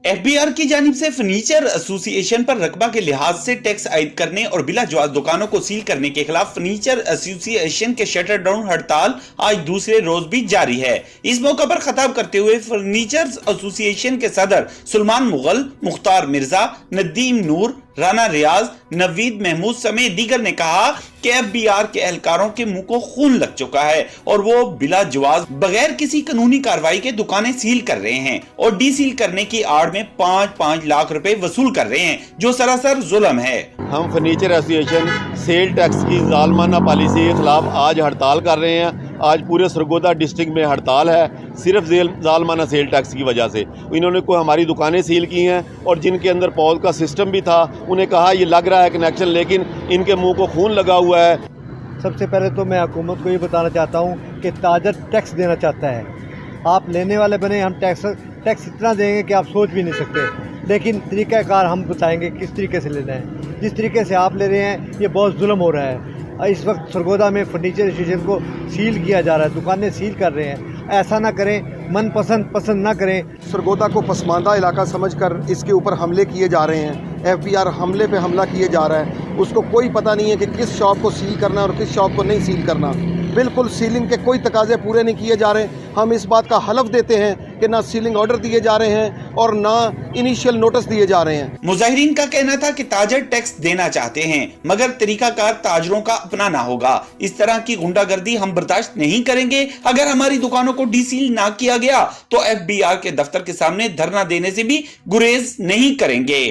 FBR की जानिब से फर्नीचर एसोसिएशन पर रकबा के लिहाज से टैक्स आयद करने और बिला जवाज दुकानों को सील करने के खिलाफ फर्नीचर एसोसिएशन के शटर डाउन हड़ताल आज दूसरे रोज भी जारी है। इस मौका पर खिताब करते हुए फर्नीचर एसोसिएशन के सदर सुलेमान मुगल, मुख्तार मिर्जा, नदीम नूर, राना रियाज, नवीद महमूद समेत दीगर ने कहा कि FBR के एहलकारों के मुंह को खून लग चुका है और वो बिला जवाज बगैर किसी कानूनी कार्रवाई के दुकानें सील कर रहे हैं और डी सील करने की आड़ में 5-5 लाख रुपए वसूल कर रहे हैं, जो सरासर जुल्म है। हम फर्नीचर एसोसिएशन सेल टैक्स की जालमाना पॉलिसी के खिलाफ आज हड़ताल कर रहे हैं। आज पूरे सरगोदा डिस्ट्रिक्ट में हड़ताल है, सिर्फ जालमाना सेल टैक्स की वजह से। इन्होंने कोई हमारी दुकानें सील की हैं और जिनके अंदर पौध का सिस्टम भी था, उन्हें कहा ये लग रहा है कनेक्शन, लेकिन इनके मुंह को खून लगा हुआ है। सबसे पहले तो मैं हुकूमत को ये बताना चाहता हूँ कि ताजर टैक्स देना चाहता है। आप लेने वाले बने, हम टैक्स इतना देंगे कि आप सोच भी नहीं सकते, लेकिन तरीक़ाकार हम बताएंगे किस तरीके से लेना है। जिस तरीके से आप ले रहे हैं ये बहुत जुल्म हो रहा है। इस वक्त सरगोदा में फर्नीचर एसोसिएशन को सील किया जा रहा है, दुकानें सील कर रहे हैं। ऐसा ना करें, मन पसंद ना करें। सरगोदा को पसमानदा इलाका समझकर इसके ऊपर हमले किए जा रहे हैं। FBR हमले पे हमला किए जा रहा है। उसको कोई पता नहीं है कि किस शॉप को सील करना और किस शॉप को नहीं सील करना। बिल्कुल सीलिंग के कोई तकाजे पूरे नहीं किए जा रहे। हम इस बात का हलफ देते हैं कि ना सीलिंग ऑर्डर दिए जा रहे हैं और ना इनिशियल नोटिस दिए जा रहे हैं। मुजाहिरीन का कहना था कि ताजर टैक्स देना चाहते हैं मगर तरीकाकार ताजरों का अपनाना होगा। इस तरह की गुंडागर्दी हम बर्दाश्त नहीं करेंगे। अगर हमारी दुकानों को डीसील ना किया गया तो FBR के दफ्तर के सामने धरना देने से भी गुरेज नहीं करेंगे।